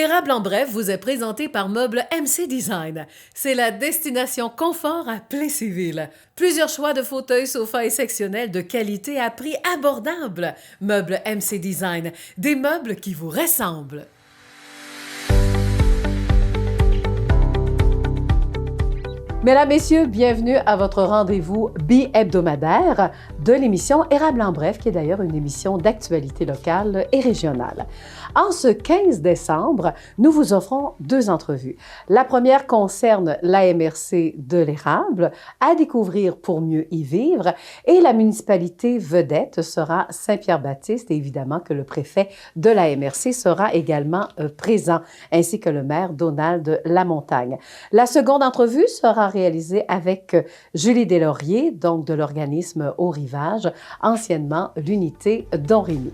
Érable en bref vous est présenté par Meubles MC Design. C'est la destination confort à Plessisville. Plusieurs choix de fauteuils, sofas et sectionnels de qualité à prix abordable. Meubles MC Design, des meubles qui vous ressemblent. Mesdames, Messieurs, bienvenue à votre rendez-vous bi-hebdomadaire de l'émission Érable en bref, qui est d'ailleurs une émission d'actualité locale et régionale. En ce 15 décembre, nous vous offrons deux entrevues. La première concerne l'AMRC de l'Érable, à découvrir pour mieux y vivre, et la municipalité vedette sera Saint-Pierre-Baptiste, et évidemment que le préfet de l'AMRC sera également présent, ainsi que le maire Donald Lamontagne. La seconde entrevue sera réalisée avec Julie Deslauriers, donc de l'organisme Au Rivage, anciennement l'unité Domremy.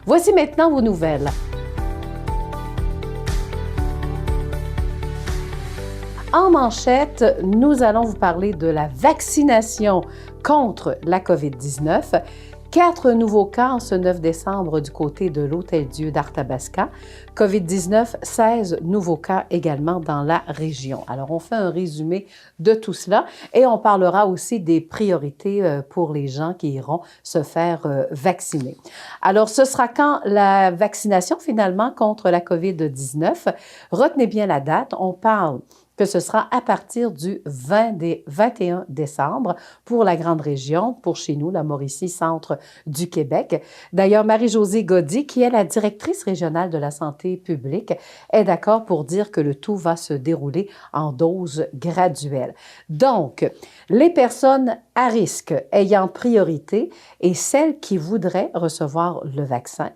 Voici maintenant vos nouvelles. En manchette, nous allons vous parler de la vaccination contre la COVID-19. 4 nouveaux cas en ce 9 décembre du côté de l'Hôtel-Dieu d'Arthabasca. COVID-19, 16 nouveaux cas également dans la région. Alors, on fait un résumé de tout cela et on parlera aussi des priorités pour les gens qui iront se faire vacciner. Alors, ce sera quand la vaccination finalement contre la COVID-19? Retenez bien la date. On parle que ce sera à partir du 21 décembre pour la grande région, pour chez nous, la Mauricie, centre du Québec. D'ailleurs, Marie-Josée Gaudy, qui est la directrice régionale de la santé publique, est d'accord pour dire que le tout va se dérouler en doses graduelles. Donc, les personnes à risque ayant priorité et celles qui voudraient recevoir le vaccin,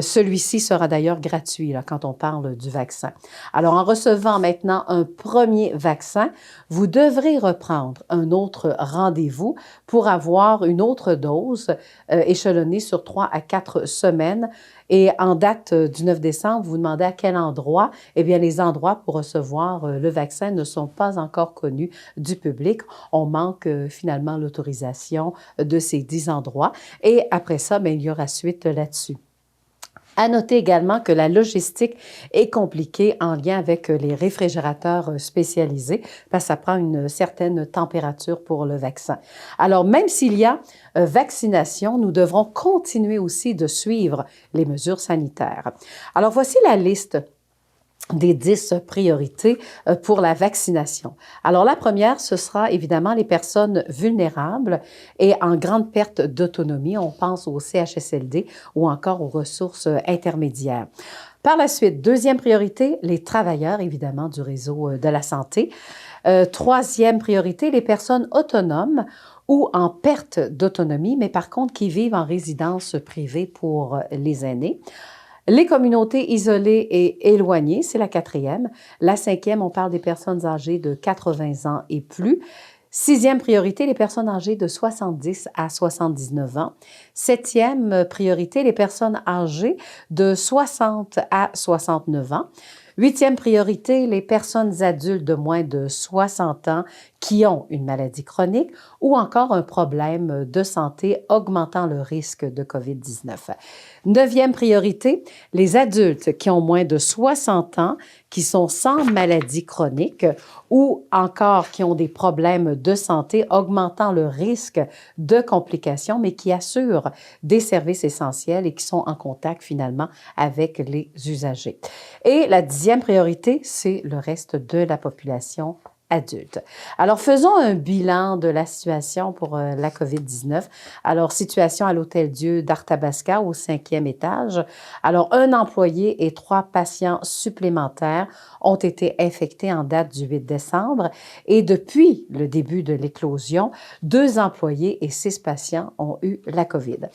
celui-ci sera d'ailleurs gratuit là, quand on parle du vaccin. Alors, en recevant maintenant un premier vaccin, vous devrez reprendre un autre rendez-vous pour avoir une autre dose échelonnée sur 3 à 4 semaines. Et en date du 9 décembre, vous demandez à quel endroit. Eh bien, les endroits pour recevoir le vaccin ne sont pas encore connus du public. On manque finalement l'autorisation de ces 10 endroits. Et après ça, bien, il y aura suite là-dessus. À noter également que la logistique est compliquée en lien avec les réfrigérateurs spécialisés parce que ça prend une certaine température pour le vaccin. Alors, même s'il y a vaccination, nous devrons continuer aussi de suivre les mesures sanitaires. Alors, voici la liste des 10 priorités pour la vaccination. Alors, la première, ce sera évidemment les personnes vulnérables et en grande perte d'autonomie. On pense au CHSLD ou encore aux ressources intermédiaires. Par la suite, deuxième priorité, les travailleurs, évidemment, du réseau de la santé. Troisième priorité, les personnes autonomes ou en perte d'autonomie, mais par contre qui vivent en résidence privée pour les aînés. Les communautés isolées et éloignées, c'est la quatrième. La cinquième, on parle des personnes âgées de 80 ans et plus. Sixième priorité, les personnes âgées de 70 à 79 ans. Septième priorité, les personnes âgées de 60 à 69 ans. Huitième priorité, les personnes adultes de moins de 60 ans qui ont une maladie chronique ou encore un problème de santé augmentant le risque de COVID-19. Neuvième priorité, les adultes qui ont moins de 60 ans, qui sont sans maladie chronique ou encore qui ont des problèmes de santé augmentant le risque de complications, mais qui assurent des services essentiels et qui sont en contact finalement avec les usagers. Et la dixième priorité, c'est le reste de la population adulte. Alors, faisons un bilan de la situation pour la COVID-19. Alors, situation à l'Hôtel-Dieu d'Arthabasca au 5e étage. Alors, un employé et 3 patients supplémentaires ont été infectés en date du 8 décembre. Et depuis le début de l'éclosion, 2 employés et 6 patients ont eu la COVID.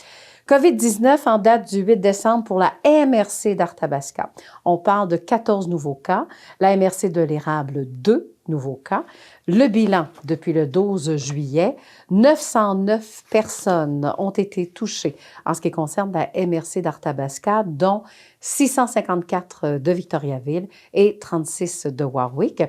COVID-19 en date du 8 décembre pour la MRC d'Arthabasca. On parle de 14 nouveaux cas. La MRC de l'Érable, 2 nouveaux cas. Le bilan depuis le 12 juillet, 909 personnes ont été touchées en ce qui concerne la MRC d'Arthabasca, dont 654 de Victoriaville et 36 de Warwick.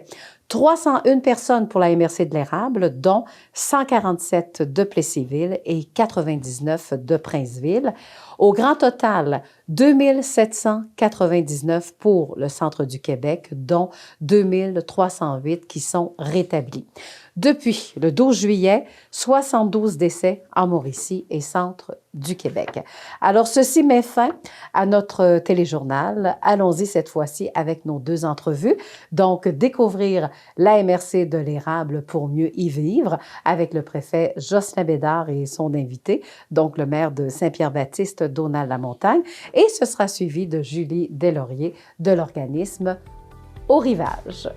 301 personnes pour la MRC de l'Érable, dont 147 de Plessisville et 99 de Princeville. Au grand total, 2799 pour le centre du Québec, dont 2308 qui sont rétablis. Depuis le 12 juillet, 72 décès en Mauricie et centre du Québec. Alors, ceci met fin à notre téléjournal. Allons-y cette fois-ci avec nos deux entrevues. Donc, découvrir la MRC de l'Érable pour mieux y vivre avec le préfet Jocelyn Bédard et son invité, donc le maire de Saint-Pierre-Baptiste, Donald Lamontagne. Et ce sera suivi de Julie Deslauriers de l'organisme Au Rivage.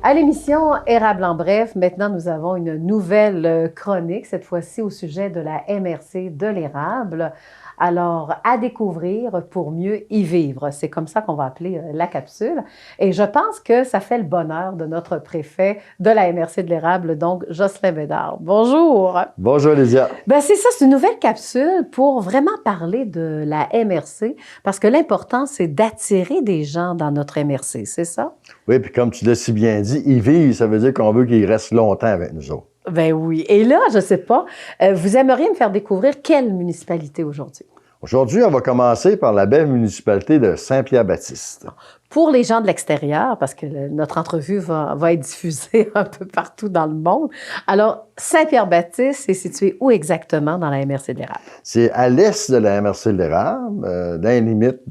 À l'émission Érable en bref, maintenant nous avons une nouvelle chronique, cette fois-ci au sujet de la MRC de l'Érable. Alors, à découvrir pour mieux y vivre. C'est comme ça qu'on va appeler la capsule. Et je pense que ça fait le bonheur de notre préfet de la MRC de l'Érable, donc Jocelyn Bédard. Bonjour. Bonjour, Lydia. Bien, c'est ça, c'est une nouvelle capsule pour vraiment parler de la MRC, parce que l'important, c'est d'attirer des gens dans notre MRC, c'est ça? Oui, puis comme tu l'as si bien dit, y vivre, ça veut dire qu'on veut qu'ils restent longtemps avec nous autres. Ben oui. Et là, je ne sais pas, vous aimeriez me faire découvrir quelle municipalité aujourd'hui? Aujourd'hui, on va commencer par la belle municipalité de Saint-Pierre-Baptiste. Pour les gens de l'extérieur, parce que notre entrevue va être diffusée un peu partout dans le monde. Alors, Saint-Pierre-Baptiste, c'est situé où exactement dans la MRC de l'Érable? C'est à l'est de la MRC de l'Érable, dans les limites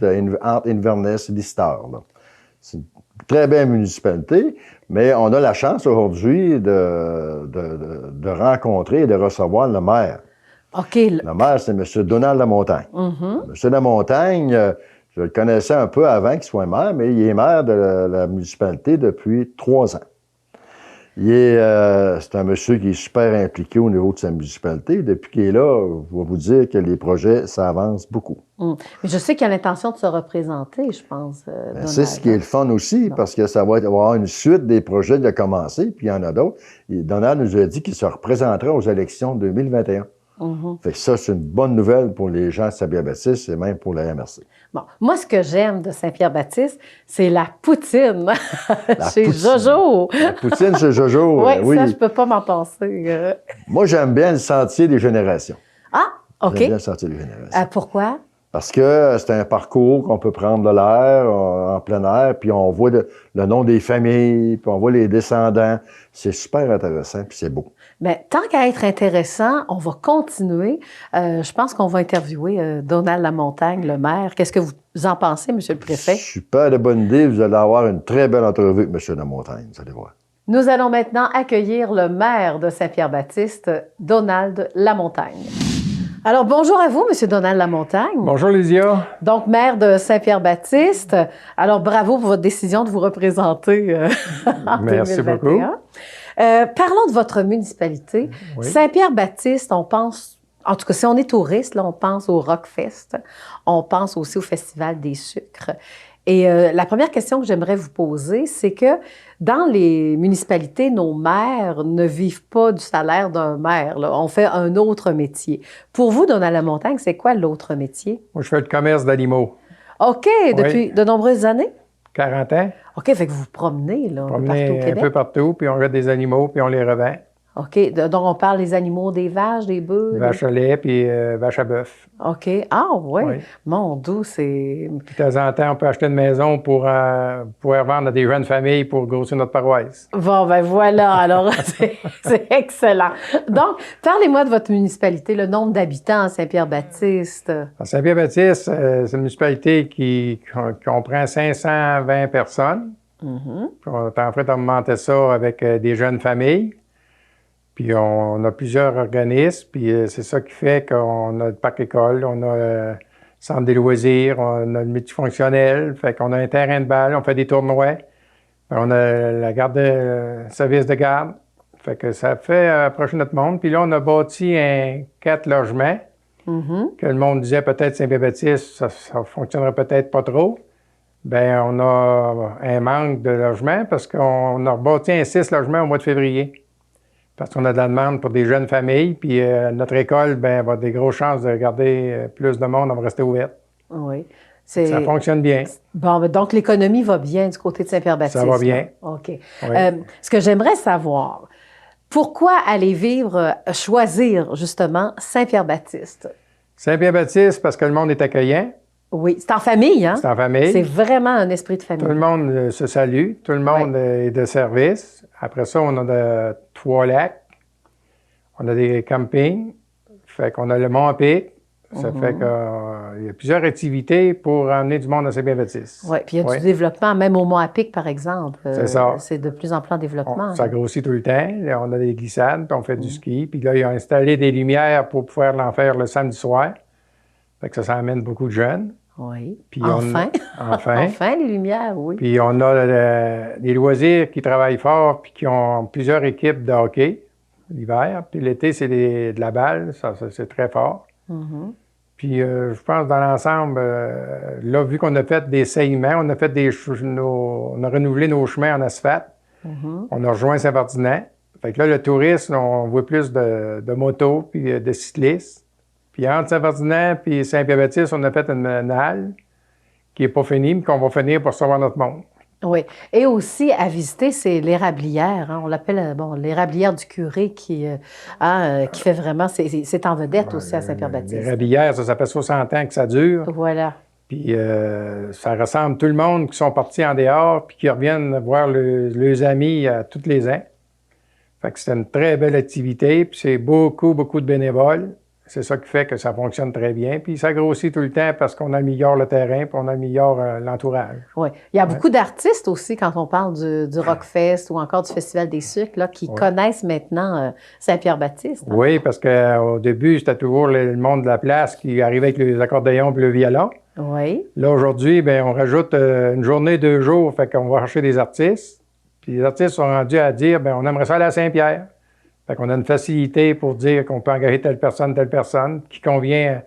entre Inverness et Lister. C'est une très belle municipalité, mais on a la chance aujourd'hui de rencontrer et de recevoir le maire. OK. Le maire, c'est M. Donald Lamontagne. M. Lamontagne, je le connaissais un peu avant qu'il soit maire, mais il est maire de la municipalité depuis 3 ans. C'est un monsieur qui est super impliqué au niveau de sa municipalité. Depuis qu'il est là, je vais vous dire que les projets, ça avance beaucoup. Mais je sais qu'il a l'intention de se représenter, je pense. C'est ce qui est le fun aussi, parce que ça va avoir une suite des projets de commencer, puis il y en a d'autres. Donald nous a dit qu'il se représenterait aux élections 2021. Fait que ça, c'est une bonne nouvelle pour les gens de Saint-Pierre-Baptiste et même pour la MRC. Bon, moi, ce que j'aime de Saint-Pierre-Baptiste, c'est la poutine chez Jojo. La poutine chez Jojo, oui. Ça, je ne peux pas m'en passer. Moi, j'aime bien le sentier des générations. Ah, OK. J'aime bien le sentier des générations. Pourquoi? Parce que c'est un parcours qu'on peut prendre de l'air en plein air, puis on voit le nom des familles, puis on voit les descendants. C'est super intéressant, puis c'est beau. Bien, tant qu'à être intéressant, on va continuer. Je pense qu'on va interviewer Donald Lamontagne, le maire. Qu'est-ce que vous en pensez, M. le préfet? Super de bonne idée. Vous allez avoir une très belle entrevue avec M. Lamontagne, vous allez voir. Nous allons maintenant accueillir le maire de Saint-Pierre-Baptiste, Donald Lamontagne. Alors, bonjour à vous, M. Donald Lamontagne. Bonjour, Lydia. Donc, maire de Saint-Pierre-Baptiste. Alors, bravo pour votre décision de vous représenter en Merci 2021. beaucoup. Parlons de votre municipalité. Oui. Saint-Pierre-Baptiste, on pense, en tout cas, si on est touriste, là, on pense au Rockfest. On pense aussi au Festival des sucres. Et la première question que j'aimerais vous poser, c'est que dans les municipalités, nos maires ne vivent pas du salaire d'un maire, là. On fait un autre métier. Pour vous, Donald Lamontagne, c'est quoi l'autre métier? Moi, je fais le commerce d'animaux. OK, depuis de nombreuses années? 40 ans. OK, fait que vous vous promenez, là, partout au Québec? Un peu partout, puis on regarde des animaux, puis on les revend. OK, donc on parle des animaux, des vaches, des bœufs? Vaches à lait, puis vaches à bœuf. OK. Ah, oui. Oui. Mon Dieu, c'est... Puis de temps en temps, on peut acheter une maison pour pouvoir vendre à des jeunes familles pour grossir notre paroisse. Bon, ben voilà, alors c'est excellent. Donc, parlez-moi de votre municipalité, le nombre d'habitants à Saint-Pierre-Baptiste. À Saint-Pierre-Baptiste, c'est une municipalité qui comprend 520 personnes. Puis on est en train d'augmenter ça avec des jeunes familles. Puis on a plusieurs organismes, puis c'est ça qui fait qu'on a le parc école, on a le centre des loisirs, on a le multifonctionnel, fait qu'on a un terrain de balle, on fait des tournois, on a la garde service de garde, fait que ça fait approcher notre monde. Puis là, on a bâti 4 logements, que le monde disait peut-être Saint-Pierre-Baptiste, ça fonctionnerait peut-être pas trop, Bien, on a un manque de logements parce qu'on a rebâti un 6 logements au mois de février. Parce qu'on a de la demande pour des jeunes familles, puis notre école, bien, va avoir des grosses chances de garder plus de monde, on va rester ouverte. Oui. Ça fonctionne bien. Bon, donc l'économie va bien du côté de Saint-Pierre-Baptiste. Ça va bien. OK. Oui. Ce que j'aimerais savoir, pourquoi aller choisir justement Saint-Pierre-Baptiste? Saint-Pierre-Baptiste, parce que le monde est accueillant. Oui, c'est en famille, hein? C'est en famille. C'est vraiment un esprit de famille. Tout le monde se salue, tout le monde est de service. Après ça, on a 3 lacs, on a des campings, fait qu'on a le Mont à Pic. Ça fait qu'il y a plusieurs activités pour amener du monde à Saint-Pierre-Baptiste. Oui, puis il y a du développement, même au Mont à Pic, par exemple. C'est ça. C'est de plus en plus en développement. Ça grossit tout le temps. Là, on a des glissades, puis on fait du ski. Puis là, ils ont installé des lumières pour pouvoir l'en faire le samedi soir. Fait que ça amène beaucoup de jeunes. Oui. Puis enfin. Enfin. Enfin, les lumières, oui. Puis on a des loisirs qui travaillent fort, puis qui ont plusieurs équipes de hockey l'hiver. Puis l'été, c'est de la balle. Ça c'est très fort. Puis je pense dans l'ensemble, là, vu qu'on a fait des saillements, on a fait on a renouvelé nos chemins en asphalte. On a rejoint Saint-Ferdinand. Fait que là, le tourisme, on voit plus de motos puis de cyclistes. Puis entre Saint-Ferdinand puis Saint-Pierre-Baptiste, on a fait une halle qui n'est pas finie, mais qu'on va finir pour recevoir notre monde. Oui. Et aussi, à visiter, c'est l'érablière. Hein? On l'appelle l'érablière du curé qui fait vraiment... C'est en vedette aussi à Saint-Pierre-Baptiste. L'érablière, ça fait 60 ans que ça dure. Voilà. Puis ça ressemble tout le monde qui sont partis en dehors puis qui reviennent voir leurs amis tous les ans. Fait que c'est une très belle activité, puis c'est beaucoup, beaucoup de bénévoles. C'est ça qui fait que ça fonctionne très bien. Puis ça grossit tout le temps parce qu'on améliore le terrain puis on améliore l'entourage. Oui. Il y a beaucoup d'artistes aussi, quand on parle du Rockfest ou encore du Festival des sucres, là, qui connaissent maintenant Saint-Pierre-Baptiste. Hein? Oui, parce qu'au début, c'était toujours le monde de la place qui arrivait avec les accordéons et le violon. Oui. Là, aujourd'hui, bien, on rajoute une journée, 2 jours, fait qu'on va chercher des artistes. Puis les artistes sont rendus à dire, bien, on aimerait ça aller à Saint-Pierre. Fait qu'on a une facilité pour dire qu'on peut engager telle personne, qui convient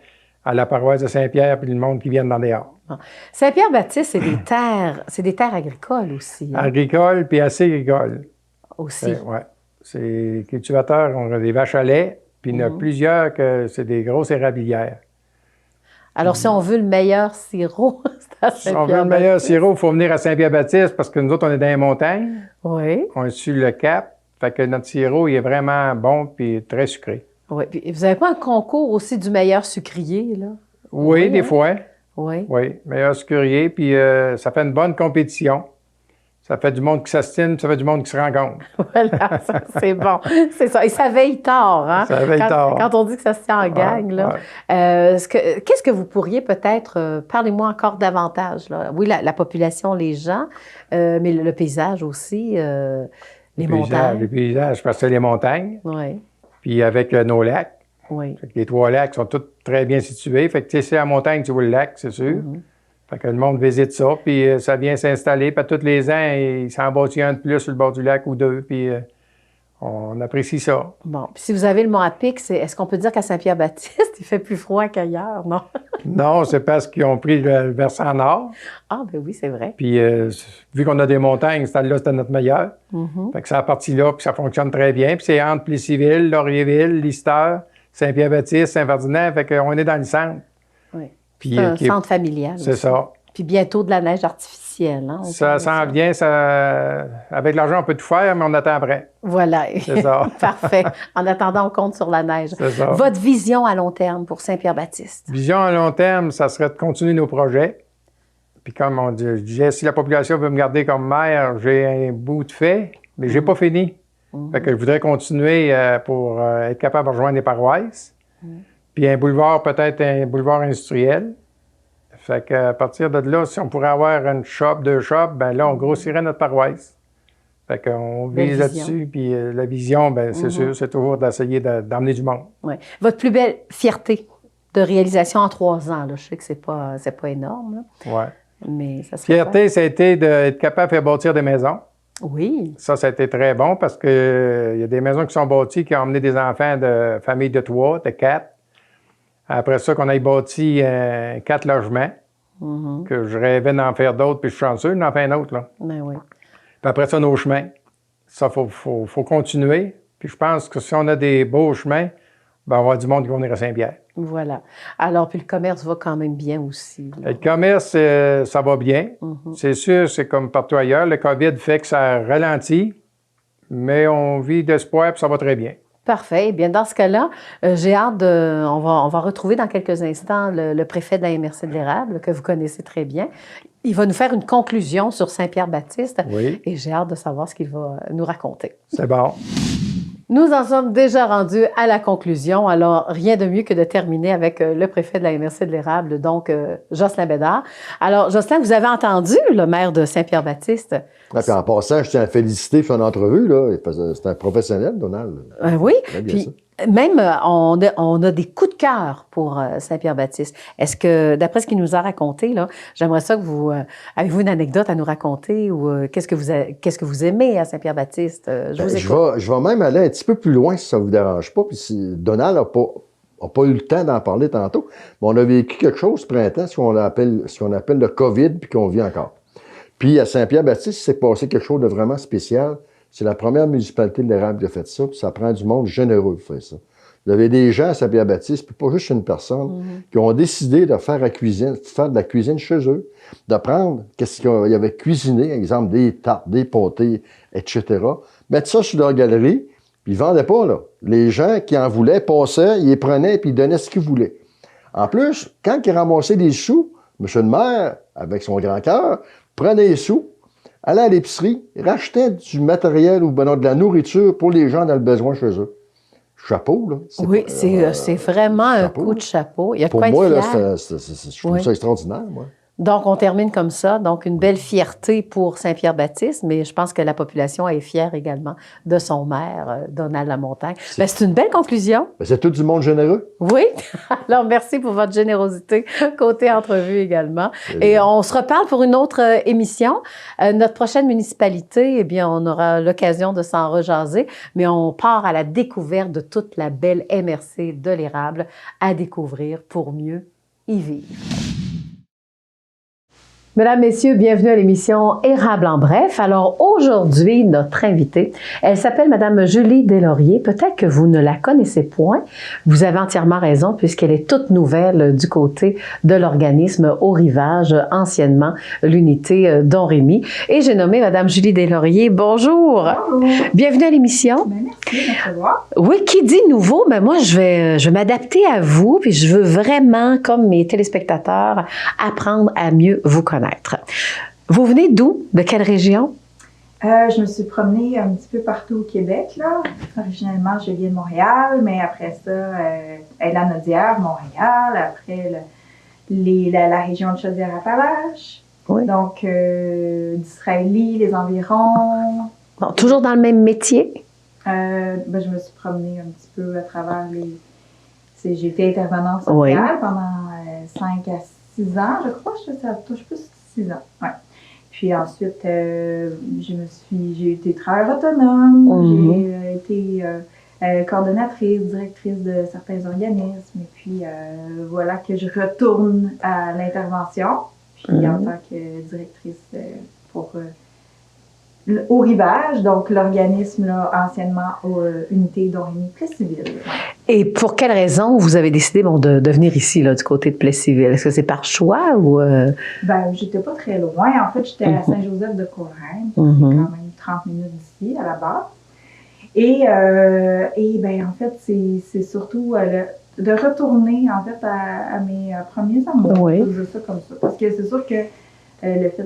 à la paroisse de Saint-Pierre puis le monde qui vient d'en dehors. Bon. Saint-Pierre-Baptiste, c'est des terres agricoles aussi. Hein? Agricoles puis assez agricoles. Aussi. Oui. C'est cultivateurs, on a des vaches à lait, puis il y en a plusieurs que c'est des grosses érablières. Alors, si on veut le meilleur sirop, c'est à Saint-Pierre-Baptiste. Si on veut le meilleur sirop, il faut venir à Saint-Pierre-Baptiste parce que nous autres, on est dans les montagnes. Oui. On est sur le cap. Fait que notre sirop, il est vraiment bon puis très sucré. Oui. Puis vous n'avez pas un concours aussi du meilleur sucrier, là? Oui, des fois. Oui. Oui, meilleur sucrier. Puis ça fait une bonne compétition. Ça fait du monde qui s'astine, ça fait du monde qui se rencontre. Voilà, c'est bon. C'est ça. Et ça veille tard, hein? Ça veille tard. Quand on dit que ça se tient en gang, là. Ouais. Qu'est-ce que vous pourriez peut-être... parlez-moi encore davantage, là. Oui, la population, les gens, mais le paysage aussi, les montagnes. Les paysages, parce que c'est les montagnes. Oui. Puis avec nos lacs. Oui. Fait que les 3 lacs sont tous très bien situés. Fait que tu sais, c'est à la montagne, tu vois le lac, c'est sûr. Fait que le monde visite ça, puis ça vient s'installer. Puis tous les ans, il s'en bâtit un de plus sur le bord du lac ou 2, puis on apprécie ça. Bon, puis si vous avez le Mont à Pic, est-ce qu'on peut dire qu'à Saint-Pierre-Baptiste, il fait plus froid qu'ailleurs, non? Non, c'est parce qu'ils ont pris le versant nord. Ah, ben oui, c'est vrai. Puis vu qu'on a des montagnes, celle-là, c'était notre meilleur. Fait que ça a parti là, puis ça fonctionne très bien. Puis c'est entre Plessisville, Laurierville, Lister, Saint-Pierre-Baptiste, Saint-Ferdinand. Fait qu'on est dans le centre. Oui. Puis, c'est un centre familial. C'est aussi. ça. Puis bientôt de la neige artificielle. Hein, Ça s'en vient. Avec l'argent, on peut tout faire, mais on attend après. Voilà. C'est ça. Parfait. En attendant, on compte sur la neige. C'est ça. Votre vision à long terme pour Saint-Pierre-Baptiste? Vision à long terme, ça serait de continuer nos projets. Puis comme on dit, je disais, si la population veut me garder comme maire, j'ai un bout de fait, mais j'ai pas fini. Fait que je voudrais continuer pour être capable de rejoindre les paroisses. Puis un boulevard, peut-être un boulevard industriel. Fait qu'à partir de là, si on pourrait avoir une shop, 2 shops, ben là, on grossirait notre paroisse. Fait qu'on vise là-dessus. Puis la vision, ben c'est sûr, c'est toujours d'essayer d'emmener du monde. Oui. Votre plus belle fierté de réalisation en 3 ans, là. Je sais que c'est pas énorme, là. Ouais. Mais ça serait Fierté, ça a été d'être capable de faire bâtir des maisons. Oui. Ça a été très bon parce qu'il y a des maisons qui sont bâties qui ont emmené des enfants de familles de 3, de 4. Après ça, qu'on ait bâti 4 logements. que je rêvais d'en faire d'autres, puis je suis chanceux d'en faire un autre, là. Ben oui. Puis après ça, nos chemins. Ça, faut continuer. Puis je pense que si on a des beaux chemins, ben on va avoir du monde qui va venir à Saint-Pierre. Voilà. Alors, puis le commerce va quand même bien aussi. Là. Le commerce, ça va bien. C'est sûr, c'est comme partout ailleurs. Le COVID fait que ça ralentit, mais on vit d'espoir et ça va très bien. Parfait. Eh bien, dans ce cas-là, j'ai hâte de... On va retrouver dans quelques instants le préfet de la MRC de l'Érable, que vous connaissez très bien. Il va nous faire une conclusion sur Saint-Pierre-Baptiste. Oui. Et j'ai hâte de savoir ce qu'il va nous raconter. C'est bon. Nous en sommes déjà rendus à la conclusion. Alors, rien de mieux que de terminer avec le préfet de la MRC de l'Érable, donc Jocelyn Bédard. Alors, Jocelyn, vous avez entendu le maire de Saint-Pierre-Baptiste? Ah, puis en passant, je tiens à féliciter son entrevue, là. C'est un professionnel, Donald. Oui, Très bien, puis ça. même on a des coups de cœur pour Saint-Pierre-Baptiste. Est-ce que, d'après ce qu'il nous a raconté, là, j'aimerais ça que vous... avez-vous une anecdote à nous raconter ou qu'est-ce que vous aimez à Saint-Pierre-Baptiste? Je vous écoute. Je vais même aller un petit peu plus loin si ça ne vous dérange pas. Puis si Donald n'a pas eu le temps d'en parler tantôt, mais on a vécu quelque chose ce printemps, ce qu'on appelle le COVID, puis qu'on vit encore. Puis à Saint-Pierre-Baptiste, il s'est passé quelque chose de vraiment spécial. C'est la première municipalité de l'Érable qui a fait ça, puis ça prend du monde généreux pour faire ça. Vous avez des gens à Saint-Pierre-Baptiste, puis pas juste une personne, qui ont décidé de faire de la cuisine chez eux, de prendre qu'est-ce qu'il y avait cuisiné, exemple des tartes, des pâtés, etc., mettre ça sur leur galerie, puis ils ne vendaient pas, là. Les gens qui en voulaient passaient, ils les prenaient, puis ils donnaient ce qu'ils voulaient. En plus, quand ils ramassaient des sous, M. le maire, avec son grand cœur, prenait les sous, allait à l'épicerie, rachetait du matériel ou de la nourriture pour les gens dans le besoin chez eux. Chapeau, là. Oui, c'est vraiment un coup de chapeau. Il y a de pour quoi moi, être là, fier. je trouve ça extraordinaire, moi. Donc, on termine comme ça. Donc, une belle fierté pour Saint-Pierre-Baptiste, mais je pense que la population est fière également de son maire, Donald Lamontagne. Bien, c'est une belle conclusion. Ben, c'est tout du monde généreux. Oui. Alors, merci pour votre générosité. Côté entrevue également. Et on se reparle pour une autre émission. Notre prochaine municipalité, eh bien, on aura l'occasion de s'en rejaser, mais on part à la découverte de toute la belle MRC de l'Érable à découvrir pour mieux y vivre. Mesdames, Messieurs, bienvenue à l'émission Érable en bref. Alors aujourd'hui, notre invitée, elle s'appelle Madame Julie Deslauriers. Peut-être que vous ne la connaissez point. Vous avez entièrement raison puisqu'elle est toute nouvelle du côté de l'organisme Haut Rivage, anciennement l'unité Don-Rémy. Et j'ai nommé Madame Julie Deslauriers. Bonjour. Bonjour. Bienvenue à l'émission. Bien, merci de me voir. Oui, qui dit nouveau? Ben moi, je vais m'adapter à vous, puis je veux vraiment, comme mes téléspectateurs, apprendre à mieux vous connaître. Vous venez d'où? De quelle région? Je me suis promenée un petit peu partout au Québec, là. Originellement, je viens de Montréal, mais après ça, Lanaudière, Montréal, après la région de Chaudière-Appalaches. Oui. Donc, d'Israélie, les environs. Bon, toujours dans le même métier? Ben, je me suis promenée un petit peu à travers j'ai été intervenante sociale pendant 5 à 6 ans, je crois. Ça touche plus 6 ans. Ouais. Puis ensuite, j'ai été travailleuse autonome, j'ai été coordonnatrice, directrice de certains organismes. Et puis voilà que je retourne à l'intervention. Puis en tant que directrice pour Haut Rivage, donc l'organisme là, anciennement unité Don-Rémy Plessisville. Et pour quelle raison vous avez décidé de venir ici, là, du côté de Plessisville? Est-ce que c'est par choix ou... Ben, j'étais pas très loin. En fait, j'étais à Saint-Joseph-de-Courrèmes. C'est quand même 30 minutes d'ici, à la base. Et ben, en fait, c'est surtout de retourner, en fait, à mes premiers amours. Oui. Je veux ça comme ça. Parce que c'est sûr que le fait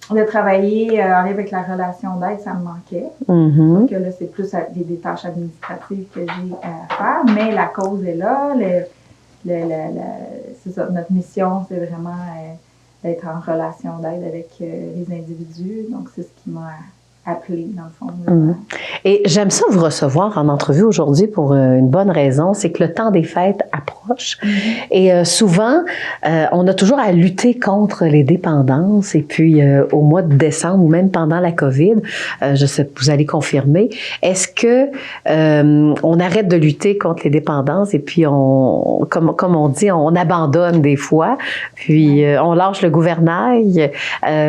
de travailler en lien avec la relation d'aide, ça me manquait. Sauf que là, c'est plus des tâches administratives que j'ai à faire, mais la cause est là. C'est ça, notre mission, c'est vraiment d'être en relation d'aide avec les individus. Donc, c'est ce qui m'a appeler, dans le fond. Et j'aime ça vous recevoir en entrevue aujourd'hui pour une bonne raison, c'est que le temps des fêtes approche. Et souvent, on a toujours à lutter contre les dépendances. Et puis, au mois de décembre ou même pendant la COVID, je sais, vous allez confirmer, est-ce que on arrête de lutter contre les dépendances et puis comme on dit, on abandonne des fois, puis on lâche le gouvernail.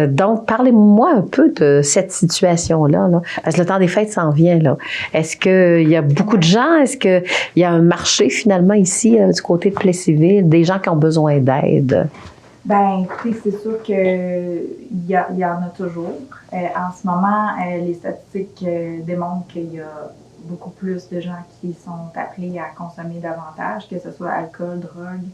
Donc, parlez-moi un peu de cette situation-là, là, parce que le temps des fêtes s'en vient. Là. Est-ce qu'il y a beaucoup de gens? Est-ce qu'il y a un marché finalement ici du côté de Plessisville, des gens qui ont besoin d'aide? Bien, écoutez, c'est sûr qu'il y en a toujours. En ce moment, les statistiques démontrent qu'il y a beaucoup plus de gens qui sont appelés à consommer davantage, que ce soit alcool, drogue.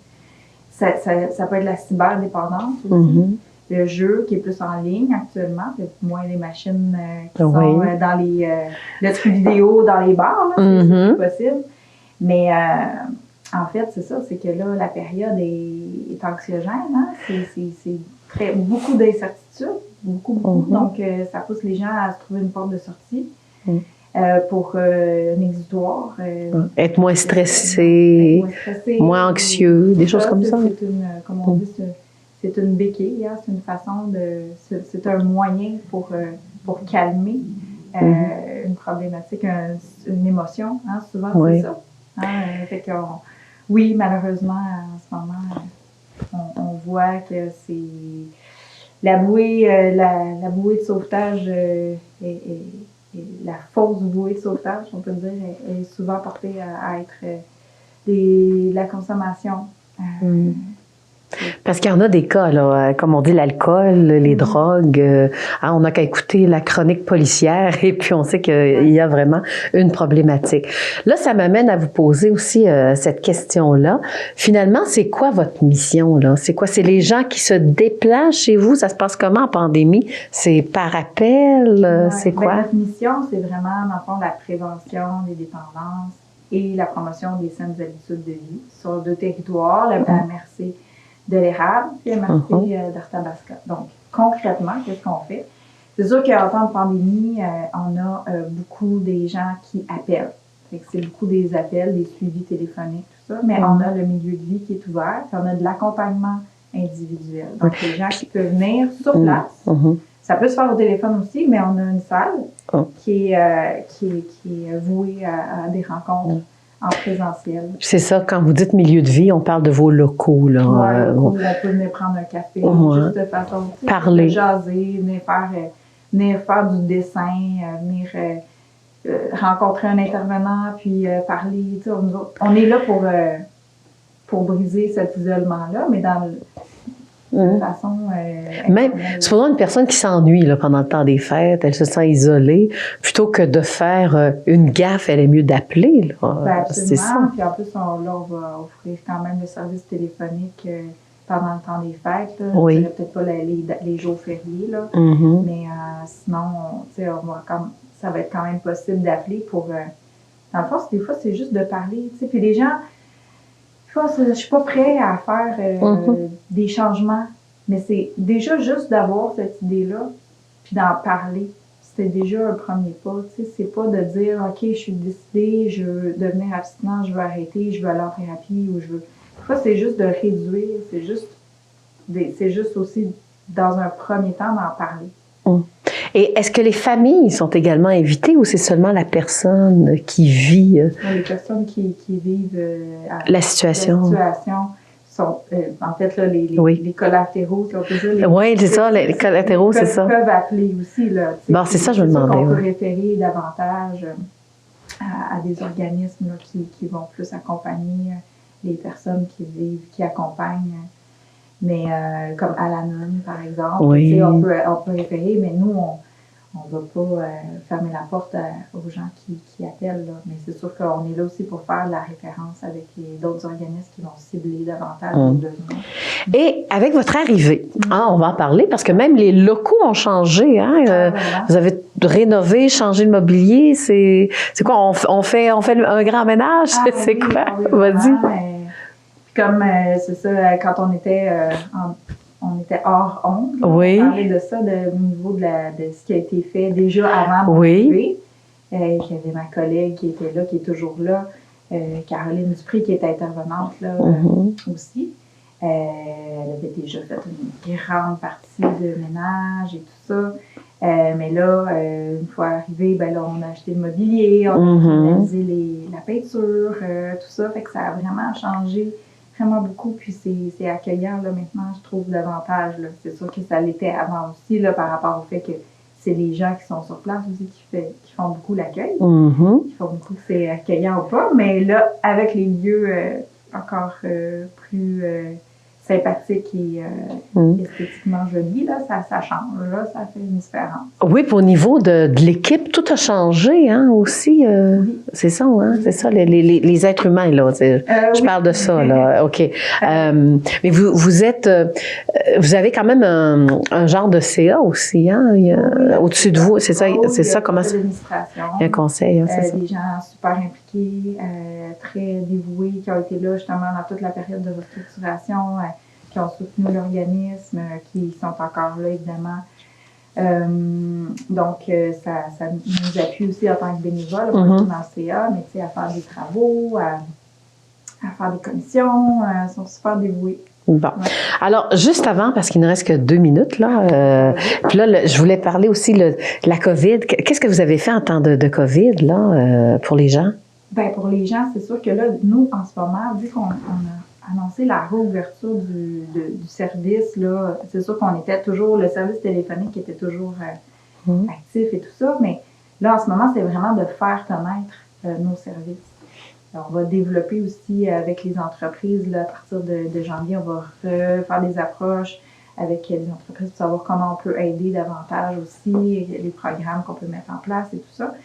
Ça peut être la cyberdépendance aussi. Le jeu qui est plus en ligne actuellement, c'est moins les machines qui sont dans le truc vidéo dans les bars, là, c'est possible. Mais en fait, c'est ça, c'est que là, la période est anxiogène, hein? C'est beaucoup d'incertitudes, beaucoup. Donc, ça pousse les gens à se trouver une porte de sortie pour un exutoire. Être moins stressé, moins anxieux, des choses comme ça. Comme on dit, c'est une béquille, hein? C'est une façon c'est un moyen pour calmer une problématique, une émotion, hein? Souvent c'est ça. Hein? Fait oui, malheureusement, en ce moment, on voit que c'est la bouée de sauvetage la fausse bouée de sauvetage, on peut dire, est souvent portée à être la consommation. Parce qu'il y en a des cas, là, comme on dit, l'alcool, les drogues. On n'a qu'à écouter la chronique policière et puis on sait qu'il y a vraiment une problématique. Là, ça m'amène à vous poser aussi cette question-là. Finalement, c'est quoi votre mission, là? C'est quoi? C'est les gens qui se déplacent chez vous? Ça se passe comment en pandémie? C'est par appel? C'est quoi? Notre mission, c'est vraiment, dans le fond, la prévention des dépendances et la promotion des saines habitudes de vie sur deux territoires, la MRC de l'Érable et la MRC d'Arthabasca. Donc, concrètement, qu'est-ce qu'on fait? C'est sûr qu'en temps de pandémie, on a beaucoup des gens qui appellent. C'est beaucoup des appels, des suivis téléphoniques, tout ça, mais on a le milieu de vie qui est ouvert, puis on a de l'accompagnement individuel. Donc, les gens qui peuvent venir sur place. Ça peut se faire au téléphone aussi, mais on a une salle qui est vouée à des rencontres en présentiel. C'est ça, quand vous dites milieu de vie, on parle de vos locaux, là. On peut venir prendre un café, juste de façon parler, de jaser, venir faire du dessin, venir rencontrer un intervenant, puis parler. On est là pour briser cet isolement-là, mais dans de façon... Même, supposons une personne qui s'ennuie pendant le temps des fêtes, elle se sent isolée, plutôt que de faire une gaffe, elle est mieux d'appeler. C'est ça. Puis en plus, on va offrir quand même le service téléphonique pendant le temps des fêtes. Peut-être pas les jours fériés, là. Mais sinon, ça va être quand même possible d'appeler pour... dans le fond, des fois, c'est juste de parler. Puis les gens... Je ne suis pas prêt à faire des changements, mais c'est déjà juste d'avoir cette idée-là, puis d'en parler. C'était déjà un premier pas. C'est pas de dire, OK, je suis décidée, je veux devenir abstinent, je veux arrêter, je veux aller en thérapie, ou je veux... Des fois, c'est juste de réduire, c'est juste aussi, dans un premier temps, d'en parler. Et est-ce que les familles sont également invitées ou c'est seulement la personne qui vit? Les personnes qui vivent la situation sont, en fait, là, les collatéraux, si on peut dire. Oui, c'est ça, les collatéraux, c'est ça. Ils peuvent appeler aussi. Là, bon, c'est ça, je me demandais. On peut référer davantage à des organismes là, qui vont plus accompagner les personnes qui accompagnent. Mais comme Al-Anon, par exemple, on peut référer, mais nous, on ne va pas fermer la porte aux gens qui appellent. Là. Mais c'est sûr qu'on est là aussi pour faire de la référence avec d'autres organismes qui vont cibler davantage nos besoins. Et avec votre arrivée, on va en parler parce que même les locaux ont changé. Vous avez rénové, changé le mobilier. C'est quoi? On fait un grand ménage? C'est quoi? Vas-y. Comme c'est ça, quand on était hors onde. Oui. On parlait de ça au niveau de ce qui a été fait déjà avant mon Oui. arrivée. Il y avait ma collègue qui était là, qui est toujours là, Caroline Dupré, qui est intervenante là, aussi. Elle avait déjà fait une grande partie de ménage et tout ça. Mais là, une fois arrivé, ben là, on a acheté le mobilier, on a réalisé la peinture, tout ça. Fait que ça a vraiment changé vraiment beaucoup. Puis c'est accueillant là, maintenant, je trouve, davantage. Là. C'est sûr que ça l'était avant aussi là, par rapport au fait que c'est les gens qui sont sur place aussi qui font beaucoup l'accueil. Qui font beaucoup que c'est accueillant ou pas. Mais là, avec les lieux encore plus sympathiques et esthétiquement jolis, là, ça change. Là, ça fait une différence. Oui, puis au niveau de l'équipe, tout a changé hein, aussi. Oui. C'est ça, hein? C'est ça, les êtres humains, là. Je parle de ça, là. OK. Mais vous êtes... vous avez quand même un genre de CA aussi, hein? Au-dessus de vous, c'est ça, c'est ça, comment ça... Il y a un conseil, hein, c'est ça. Des gens super impliqués, très dévoués, qui ont été là justement dans toute la période de restructuration, qui ont soutenu l'organisme, qui sont encore là, évidemment. Donc, ça nous appuie aussi en tant que bénévoles dans le CA, mais tu sais, à faire des travaux, à faire des commissions, ils sont super dévoués. Bon. Alors, juste avant, parce qu'il ne reste que 2 minutes, là, puis là, je voulais parler aussi de la COVID. Qu'est-ce que vous avez fait en temps de COVID, là, pour les gens? Bien, pour les gens, c'est sûr que là, nous, en ce moment, vu qu'on a annoncé la réouverture du service, là, c'est sûr qu'on était toujours, le service téléphonique était toujours actif et tout ça, mais là, en ce moment, c'est vraiment de faire connaître nos services. Alors, on va développer aussi avec les entreprises, là, à partir de janvier, on va faire des approches avec les entreprises pour savoir comment on peut aider davantage aussi, les programmes qu'on peut mettre en place et tout ça.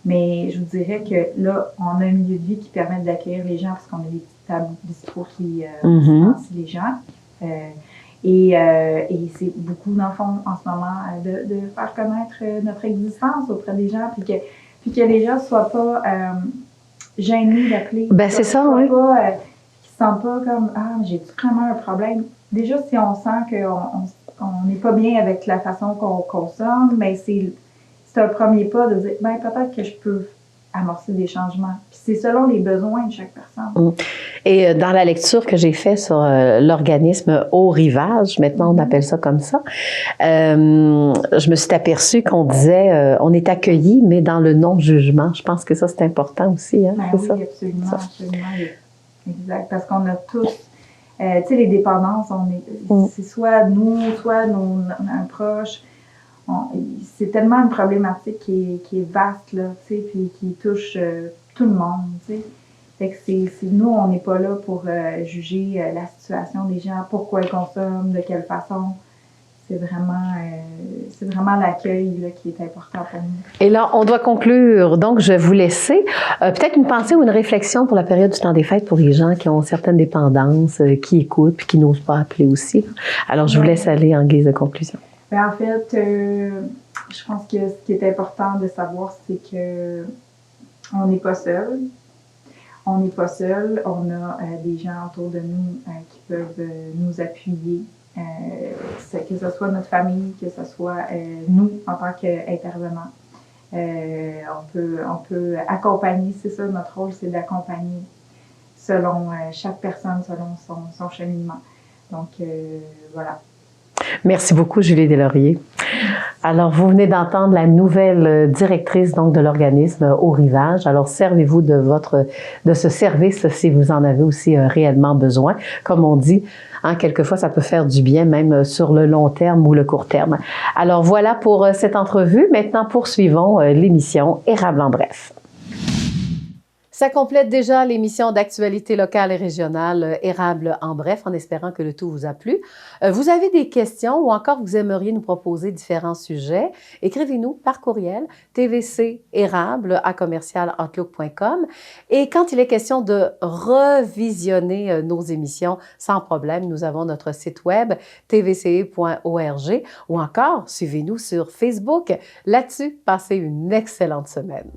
Mais je vous dirais que là, on a un milieu de vie qui permet d'accueillir les gens parce qu'on a des petites tables bistro qui distancient les gens. Et c'est beaucoup, dans le fond, en ce moment, de faire connaître notre existence auprès des gens, puis que les gens ne soient pas gênés d'appeler. Ben, c'est ça, oui. Qu'ils ne se sentent pas comme « Ah, j'ai-tu vraiment un problème? » Déjà, si on sent qu'on n'est pas bien avec la façon qu'on consomme, mais c'est un premier pas de dire « Ben, peut-être que je peux amorcer des changements. » Puis c'est selon les besoins de chaque personne. Et dans la lecture que j'ai faite sur l'organisme Haut Rivage, maintenant on appelle ça comme ça, je me suis aperçue qu'on disait on est accueilli, mais dans le non-jugement. Je pense que ça, c'est important aussi. Hein, ben c'est oui, ça? absolument, absolument. Exact. Parce qu'on a tous, tu sais, les dépendances, c'est soit nous, soit un proche. C'est tellement une problématique qui est vaste, là, tu sais, puis qui touche tout le monde, tu sais. Fait que nous, on n'est pas là pour juger la situation des gens, pourquoi ils consomment, de quelle façon. C'est vraiment l'accueil là, qui est important pour nous. Et là, on doit conclure. Donc, je vais vous laisser peut-être une pensée ou une réflexion pour la période du temps des fêtes pour les gens qui ont certaines dépendances, qui écoutent puis qui n'osent pas appeler aussi. Alors, je vous laisse aller en guise de conclusion. Ben, en fait, je pense que ce qui est important de savoir, c'est que on n'est pas seul. On n'est pas seul. On a des gens autour de nous qui peuvent nous appuyer. Que ce soit notre famille, que ce soit nous en tant qu'intervenants. On peut accompagner, c'est ça, notre rôle, c'est d'accompagner selon chaque personne, selon son cheminement. Donc, voilà. Merci beaucoup, Julie Deslauriers. Alors, vous venez d'entendre la nouvelle directrice donc de l'organisme Haut Rivage. Alors, servez-vous de ce service si vous en avez aussi réellement besoin. Comme on dit, hein, quelquefois, ça peut faire du bien, même sur le long terme ou le court terme. Alors, voilà pour cette entrevue. Maintenant, poursuivons l'émission Érable en bref. Ça complète déjà l'émission d'actualité locale et régionale Érable en bref, en espérant que le tout vous a plu. Vous avez des questions ou encore vous aimeriez nous proposer différents sujets, écrivez-nous par courriel tvcérable@commercialoutlook.com. Et quand il est question de revisionner nos émissions, sans problème, nous avons notre site web tvce.org ou encore suivez-nous sur Facebook. Là-dessus, passez une excellente semaine.